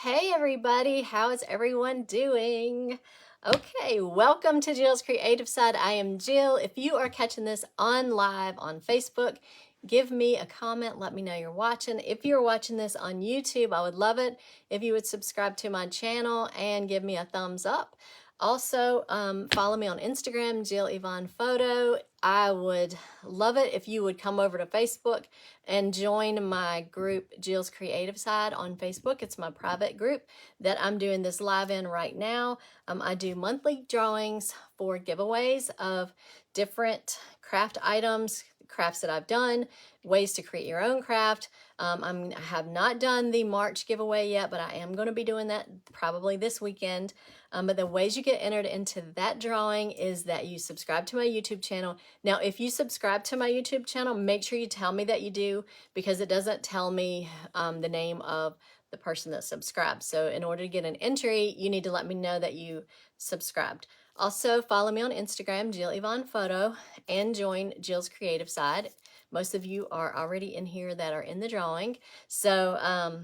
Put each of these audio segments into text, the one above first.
Hey everybody, how is everyone doing? Okay, welcome to Jill's Creative Side. I am Jill. If you are catching this on live on Facebook, give me a comment. Let me know you're watching. If you're watching this on YouTube, I would love it if you would subscribe to my channel and give me a thumbs up. Also, follow me on Instagram, Jill Yvonne Photo. I would love it if you would come over to Facebook and join my group, Jill's Creative Side on Facebook. It's my private group that I'm doing this live in right now. I do monthly drawings for giveaways of different craft items, crafts that I've done, ways to create your own craft. I have not done the March giveaway yet, but I am going to be doing that probably this weekend. But the ways you get entered into that drawing is that you subscribe to my YouTube channel. Now, if you subscribe to my YouTube channel, make sure you tell me that you do, because it doesn't tell me the name of the person that subscribed. So in order to get an entry, you need to let me know that you subscribed. Also, follow me on Instagram, Jill Yvonne Photo, and join Jill's Creative Side. Most of you are already in here that are in the drawing. So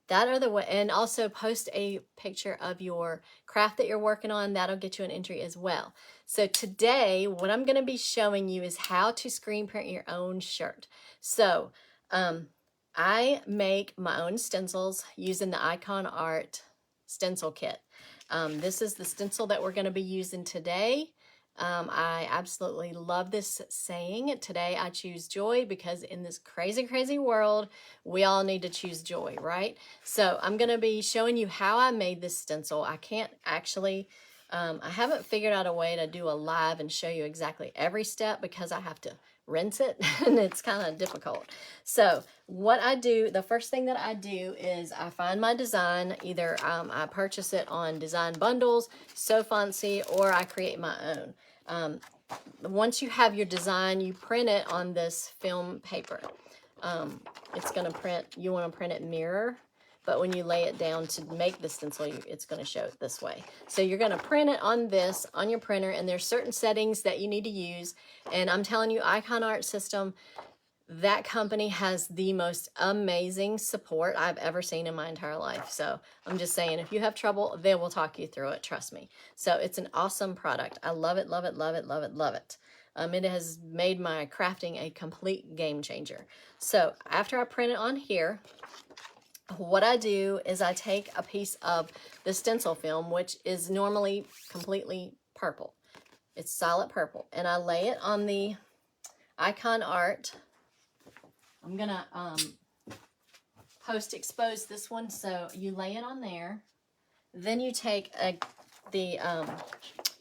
that are the way, and also post a picture of your craft that you're working on. That'll get you an entry as well. So today, what I'm going to be showing you is how to screen print your own shirt. So I make my own stencils using the Ikonart Stencil kit. This is the stencil that we're going to be using today. I absolutely love this saying, today I choose joy, because in this crazy, crazy world, we all need to choose joy, right? So I'm going to be showing you how I made this stencil. I can't actually, I haven't figured out a way to do a live and show you exactly every step, because I have to rinse it and it's kind of difficult. So what I do, the first thing that I do is I find my design. Either I purchase it on design bundles, So Fancy, or I create my own. Once you have your design, you print it on this film paper. It's going to print, you want to print it mirror, but when you lay it down to make the stencil, it's going to show it this way. So you're going to print it on this, on your printer, and there's certain settings that you need to use. And I'm telling you, Ikonart System, that company has the most amazing support I've ever seen in my entire life. So I'm just saying, if you have trouble, they will talk you through it. Trust me. So it's an awesome product. I love it, love it, love it, love it, love it. It has made my crafting a complete game changer. So after I print it on here, what I do is I take a piece of the stencil film, which is normally completely purple. It's solid purple. And I lay it on the Ikonart. I'm going to post expose this one. So you lay it on there. Then you take the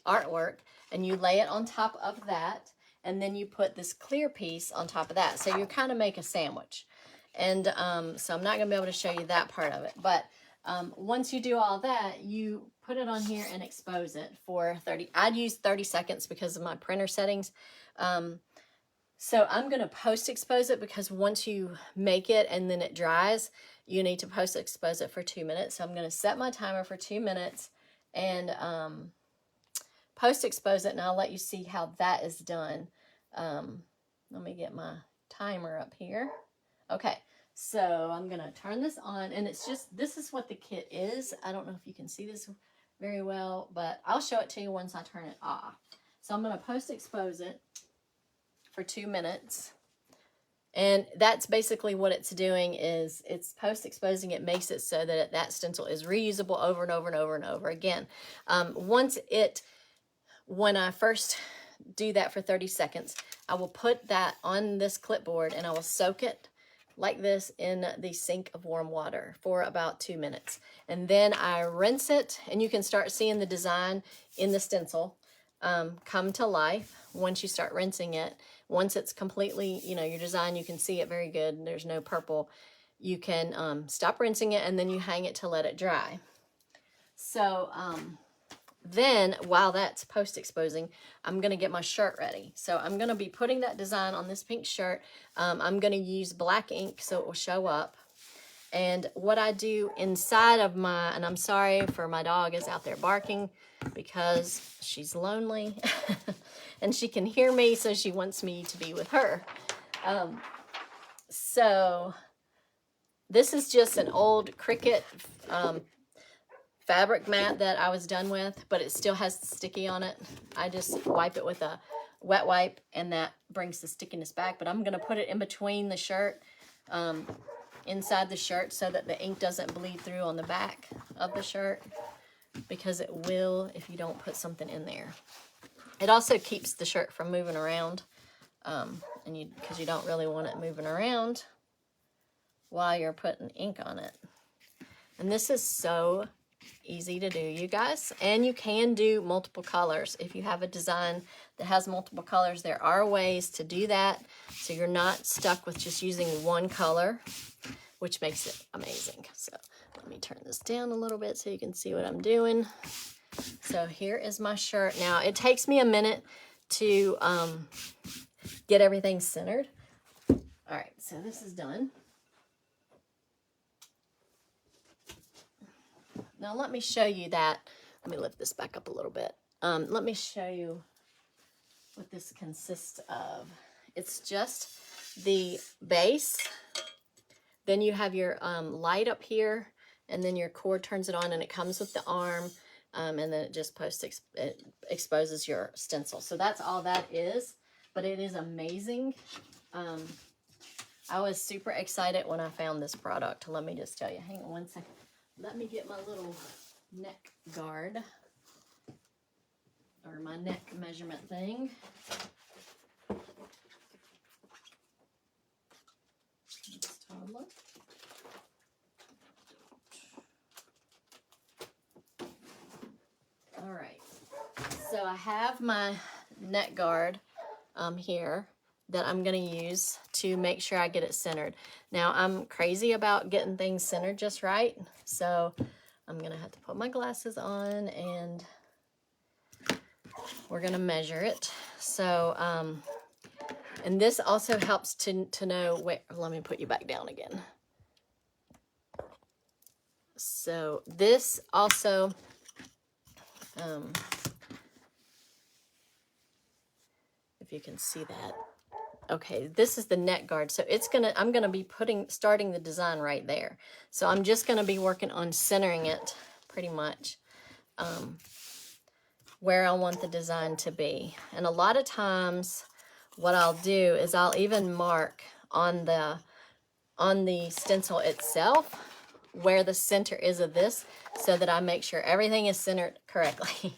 artwork and you lay it on top of that. And then you put this clear piece on top of that. So you kind of make a sandwich. And so I'm not going to be able to show you that part of it. But once you do all that, you put it on here and expose it for 30. I'd use 30 seconds because of my printer settings. So I'm going to post expose it, because once you make it and then it dries, you need to post expose it for 2 minutes. So I'm going to set my timer for 2 minutes and post expose it, and I'll let you see how that is done. Let me get my timer up here. Okay, so I'm going to turn this on, and it's just, this is what the kit is. I don't know if you can see this very well, but I'll show it to you once I turn it off. So I'm going to post expose it for 2 minutes. And that's basically what it's doing, is it's post exposing. It makes it so that that stencil is reusable over and over and over and over again. When I first do that for 30 seconds, I will put that on this clipboard and I will soak it like this in the sink of warm water for about 2 minutes. And then I rinse it, and you can start seeing the design in the stencil come to life once you start rinsing it. Once it's completely, your design, you can see it very good. There's no purple. You can stop rinsing it, and then you hang it to let it dry. So then while that's post-exposing, I'm going to get my shirt ready. So I'm going to be putting that design on this pink shirt. I'm going to use black ink so it will show up. And what I do inside of and I'm sorry for my dog is out there barking because she's lonely and she can hear me, so she wants me to be with her. So This is just an old Cricut fabric mat that I was done with, but it still has sticky on it. I just wipe it with a wet wipe, and that brings the stickiness back. But I'm going to put it in between the shirt, inside the shirt, so that the ink doesn't bleed through on the back of the shirt, because it will if you don't put something in there. It also keeps the shirt from moving around, because you don't really want it moving around while you're putting ink on it. And this is so easy to do, you guys. And you can do multiple colors. If you have a design that has multiple colors, there are ways to do that, so you're not stuck with just using one color, which makes it amazing. So let me turn this down a little bit so you can see what I'm doing. So here is my shirt. Now it takes me a minute to get everything centered. All right, so this is done. Now let me show you that. Let me lift this back up a little bit. Let me show you what this consists of. It's just the base. Then you have your light up here, and then your cord turns it on, and it comes with the arm, and then it just it exposes your stencil. So that's all that is, but it is amazing. I was super excited when I found this product. Let me just tell you. Hang on one second. Let me get my little neck guard, or my neck measurement thing. It's toddler. All right. So I have my neck guard here that I'm going to use to make sure I get it centered. Now, I'm crazy about getting things centered just right, so I'm going to have to put my glasses on, and we're going to measure it. So, and this also helps to know where, let me put you back down again. So this also, if you can see that. Okay, this is the neck guard. So I'm gonna be starting the design right there. So I'm just gonna be working on centering it pretty much where I want the design to be. And a lot of times what I'll do is I'll even mark on the stencil itself where the center is of this, so that I make sure everything is centered correctly.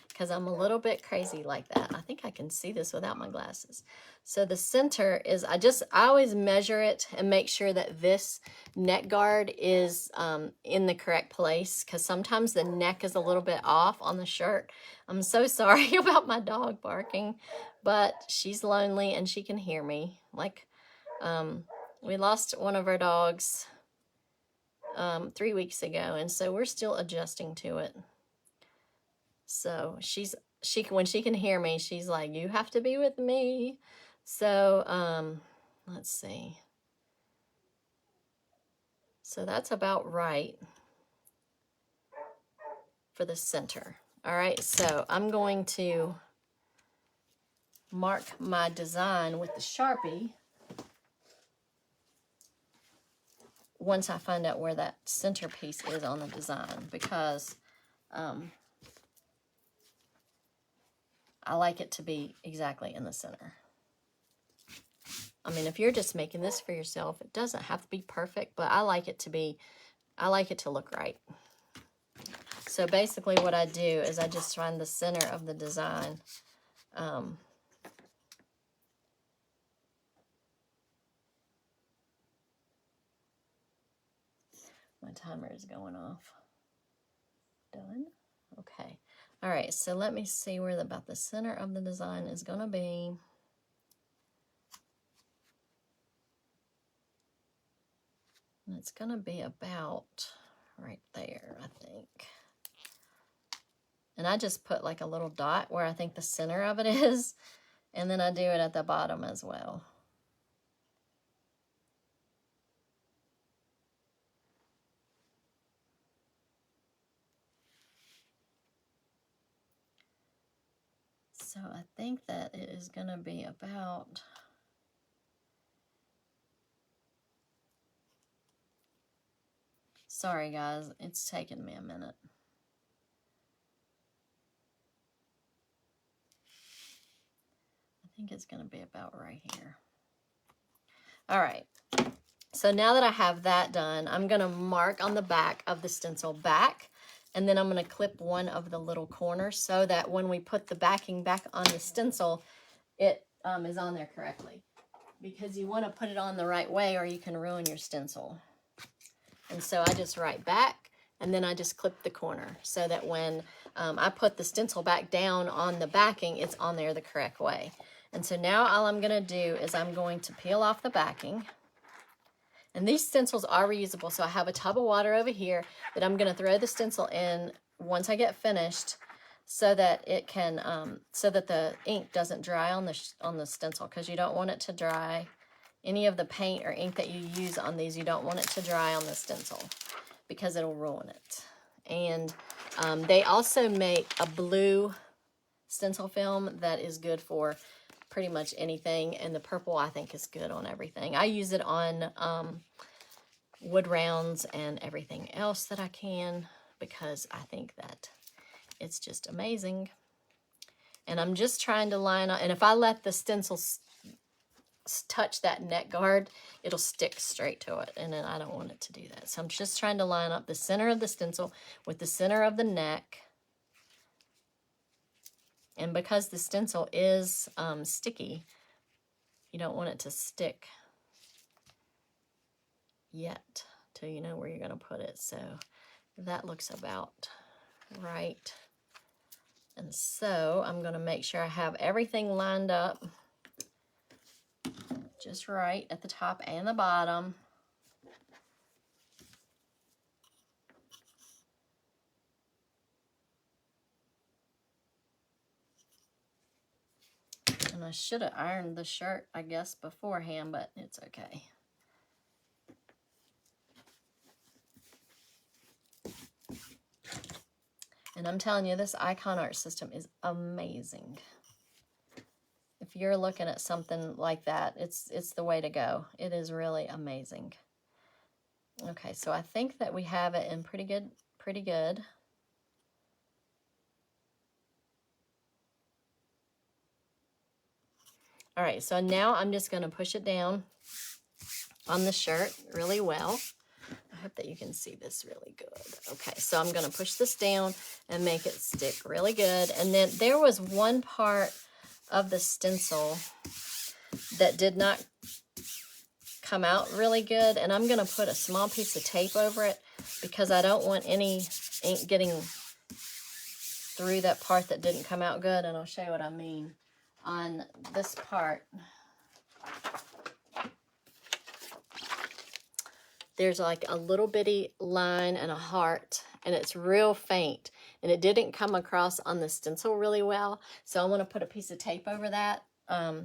Because I'm a little bit crazy like that. I think I can see this without my glasses. So the center is, I always measure it and make sure that this neck guard is in the correct place, because sometimes the neck is a little bit off on the shirt. I'm so sorry about my dog barking, but she's lonely and she can hear me. Like, we lost one of our dogs 3 weeks ago, and so we're still adjusting to it. So when she can hear me, she's like, you have to be with me. So, let's see. So that's about right for the center. All right, so I'm going to mark my design with the Sharpie once I find out where that centerpiece is on the design, because I like it to be exactly in the center. I mean, if you're just making this for yourself, it doesn't have to be perfect, but I like it to look right. So basically what I do is I just find the center of the design. My timer is going off. Done? Okay. All right, so let me see where about the center of the design is going to be. And it's going to be about right there, I think. And I just put like a little dot where I think the center of it is, and then I do it at the bottom as well. So I think that it is going to be about Sorry guys, it's taking me a minute. I think it's going to be about right here. All right. So now that I have that done, I'm going to mark on the back of the stencil back, and then I'm going to clip one of the little corners so that when we put the backing back on the stencil, it is on there correctly. Because you want to put it on the right way or you can ruin your stencil. And so I just write back, and then I just clip the corner so that when I put the stencil back down on the backing, it's on there the correct way. And so now all I'm going to do is I'm going to peel off the backing. And these stencils are reusable, so I have a tub of water over here that I'm going to throw the stencil in once I get finished, so that it can, so that the ink doesn't dry on the stencil, because you don't want it to dry. Any of the paint or ink that you use on these, you don't want it to dry on the stencil because it'll ruin it. And they also make a blue stencil film that is good for pretty much anything, and the purple I think is good on everything. I use it on wood rounds and everything else that I can, because I think that it's just amazing. And I'm just trying to line up, and if I let the stencil touch that neck guard, it'll stick straight to it, and then I don't want it to do that. So I'm just trying to line up the center of the stencil with the center of the neck. And because the stencil is sticky, you don't want it to stick yet till you know where you're going to put it. So that looks about right. And so I'm going to make sure I have everything lined up just right at the top and the bottom. And I should have ironed the shirt, I guess, beforehand, but it's okay. And I'm telling you, this Ikonart system is amazing. If you're looking at something like that, it's the way to go. It is really amazing. Okay, so I think that we have it in pretty good. All right, so now I'm just going to push it down on the shirt really well. I hope that you can see this really good. Okay, so I'm going to push this down and make it stick really good. And then there was one part of the stencil that did not come out really good, and I'm going to put a small piece of tape over it because I don't want any ink getting through that part that didn't come out good. And I'll show you what I mean. On this part, there's like a little bitty line and a heart, and it's real faint, and it didn't come across on the stencil really well. So I'm going to put a piece of tape over that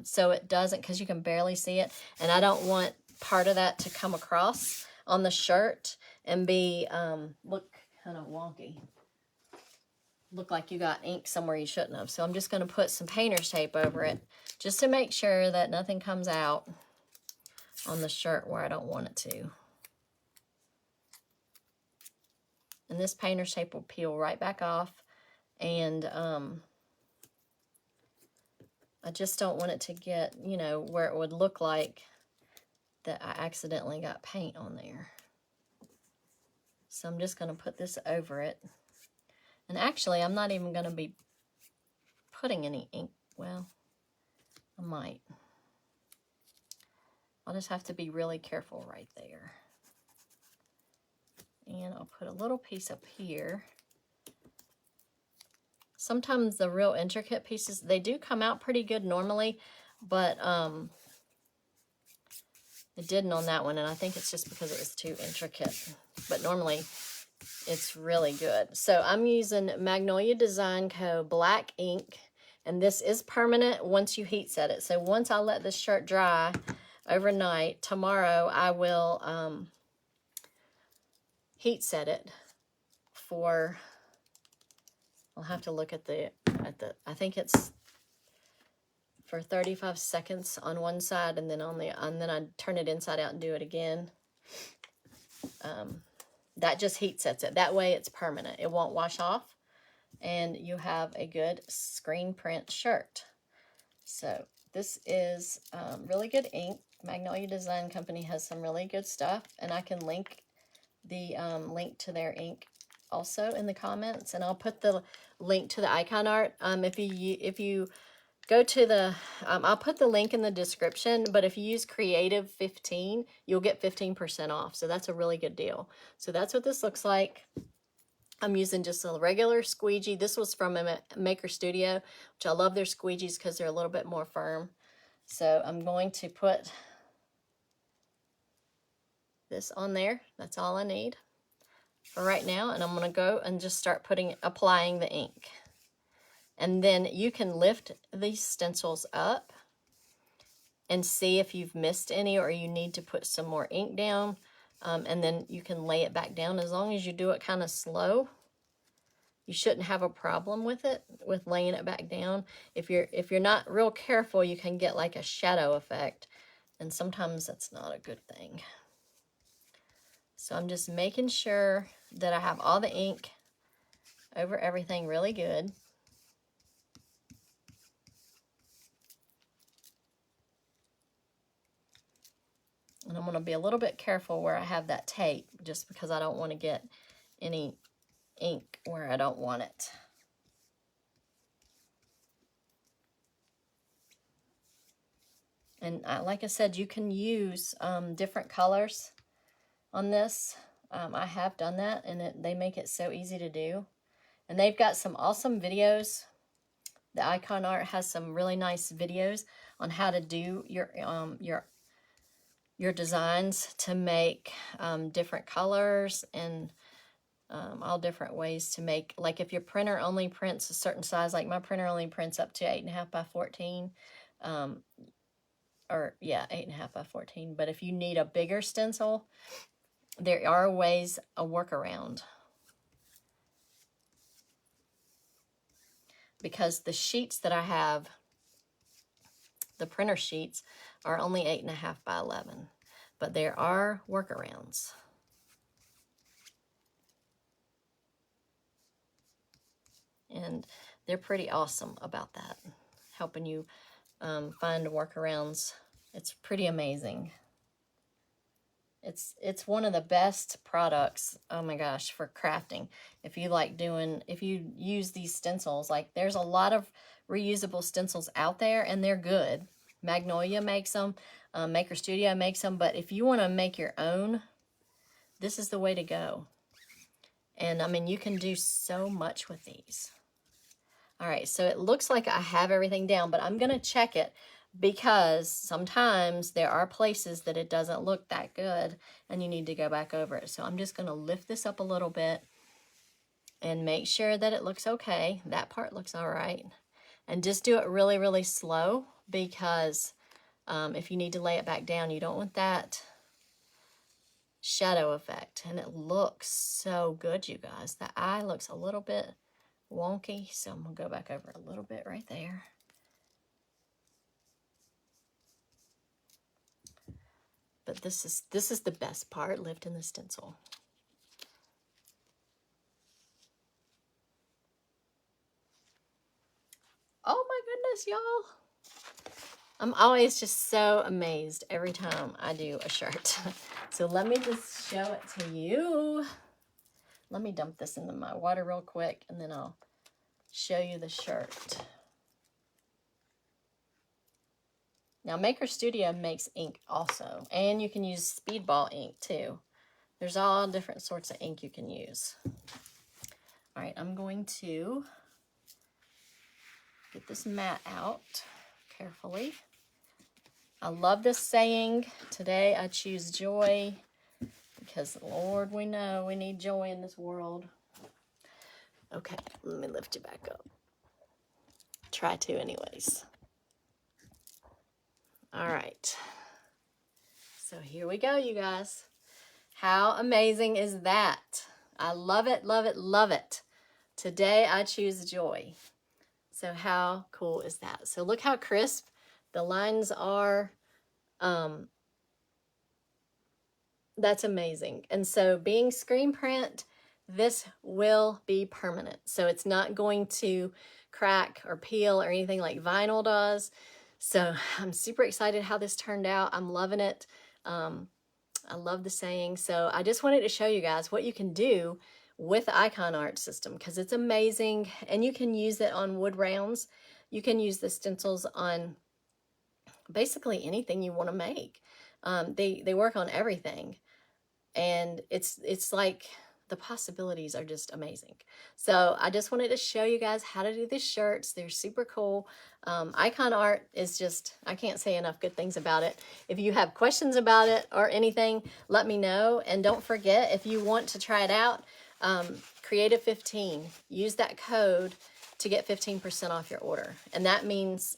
so it doesn't, because you can barely see it, and I don't want part of that to come across on the shirt and be look kind of wonky, look like you got ink somewhere you shouldn't have. So I'm just going to put some painter's tape over it just to make sure that nothing comes out on the shirt where I don't want it to. And this painter's tape will peel right back off, and I just don't want it to get, you know, where it would look like that I accidentally got paint on there. So I'm just going to put this over it. And actually, I'm not even going to be putting any ink. Well, I might. I'll just have to be really careful right there. And I'll put a little piece up here. Sometimes the real intricate pieces, they do come out pretty good normally, but it didn't on that one, and I think it's just because it was too intricate. But normally, it's really good. So I'm using Magnolia Design Co. black ink, and this is permanent once you heat set it. So once I let this shirt dry overnight, tomorrow I will heat set it for, I'll have to look at the, I think it's for 35 seconds on one side, and then on the, and then I turn it inside out and do it again. that just heat sets it. That way it's permanent. It won't wash off, and you have a good screen print shirt. So this is really good ink. Magnolia Design Company has some really good stuff, and I can link the link to their ink also in the comments, and I'll put the link to the Ikonart. If you go to the, I'll put the link in the description, but if you use Creative 15, you'll get 15% off. So that's a really good deal. So that's what this looks like. I'm using just a regular squeegee. This was from a Maker Studio, which I love their squeegees because they're a little bit more firm. So I'm going to put this on there. That's all I need for right now. And I'm going to go and just start applying the ink. And then you can lift these stencils up and see if you've missed any or you need to put some more ink down. And then you can lay it back down. As long as you do it kind of slow, you shouldn't have a problem with it, with laying it back down. If you're not real careful, you can get like a shadow effect, and sometimes that's not a good thing. So I'm just making sure that I have all the ink over everything really good. And I'm going to be a little bit careful where I have that tape, just because I don't want to get any ink where I don't want it. And like I said, you can use different colors on this. I have done that, and they make it so easy to do. And they've got some awesome videos. The Ikonart has some really nice videos on how to do your designs to make different colors and all different ways to make, like if your printer only prints a certain size, like my printer only prints up to 8.5 by 14, or yeah, 8.5 by 14. But if you need a bigger stencil, there are ways, a workaround. Because the sheets that I have, the printer sheets, are only 8.5 by 11. But there are workarounds. And they're pretty awesome about that, helping you find workarounds. It's pretty amazing. It's one of the best products, oh my gosh, for crafting. If you use these stencils, like there's a lot of reusable stencils out there, and they're good. Magnolia makes them, Maker Studio makes them, but if you want to make your own, this is the way to go. And I mean, you can do so much with these. All right, so it looks like I have everything down, but I'm going to check it, because sometimes there are places that it doesn't look that good and you need to go back over it. So I'm just going to lift this up a little bit and make sure that it looks okay. That part looks all right. And just do it really, really slow, because if you need to lay it back down, you don't want that shadow effect. And it looks so good, you guys. The eye looks a little bit wonky, so I'm going to go back over a little bit right there. But this is the best part, lifting the stencil. Oh my goodness, y'all. I'm always just so amazed every time I do a shirt. So let me just show it to you. Let me dump this into my water real quick, and then I'll show you the shirt. Now, Maker Studio makes ink also, and you can use Speedball ink too. There's all different sorts of ink you can use. All right, I'm going to get this mat out carefully. I love this saying, today I choose joy, because Lord, we know we need joy in this world. Okay, let me lift you back up. Try to anyways. All right. So here we go, you guys. How amazing is that? I love it, love it, love it. Today I choose joy. So how cool is that? So look how crisp the lines are. That's amazing. And so being screen print, this will be permanent. So it's not going to crack or peel or anything like vinyl does. So I'm super excited how this turned out. I'm loving it. I love the saying. So I just wanted to show you guys what you can do with the Ikonart system because it's amazing, and you can use it on wood rounds. You can use the stencils on basically anything you want to make. They work on everything, and it's like the possibilities are just amazing. So I just wanted to show you guys how to do these shirts. They're super cool. Ikonart is just, I can't say enough good things about it. If you have questions about it or anything, let me know. And don't forget, if you want to try it out, Creative 15, use that code to get 15% off your order. And that means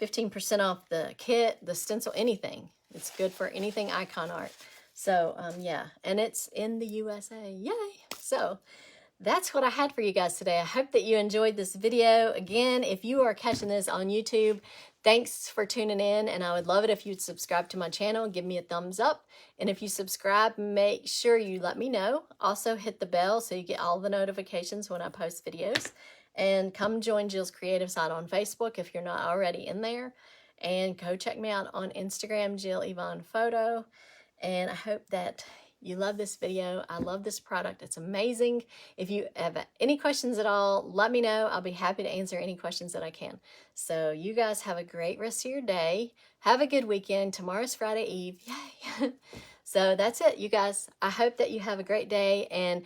15% off the kit, the stencil, anything. It's good for anything Ikonart. So yeah, and it's in the USA, yay. So that's what I had for you guys today. I hope that you enjoyed this video. Again, if you are catching this on YouTube, thanks for tuning in, and I would love it if you'd subscribe to my channel, give me a thumbs up, and if you subscribe, make sure you let me know. Also hit the bell so you get all the notifications when I post videos, and come join Jill's Creative Side on Facebook if you're not already in there, and go check me out on Instagram, Jill Yvonne Photo. And I hope that you love this video. I love this product. It's amazing. If you have any questions at all, let me know. I'll be happy to answer any questions that I can. So you guys have a great rest of your day. Have a good weekend. Tomorrow's Friday Eve. Yay. So that's it, you guys. I hope that you have a great day. And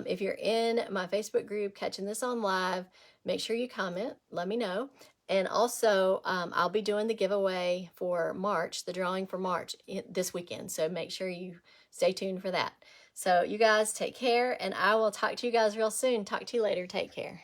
if you're in my Facebook group catching this on live, make sure you comment. Let me know. And also, I'll be doing the giveaway for March, the drawing for March this weekend. So make sure you stay tuned for that. So you guys take care, and I will talk to you guys real soon. Talk to you later. Take care.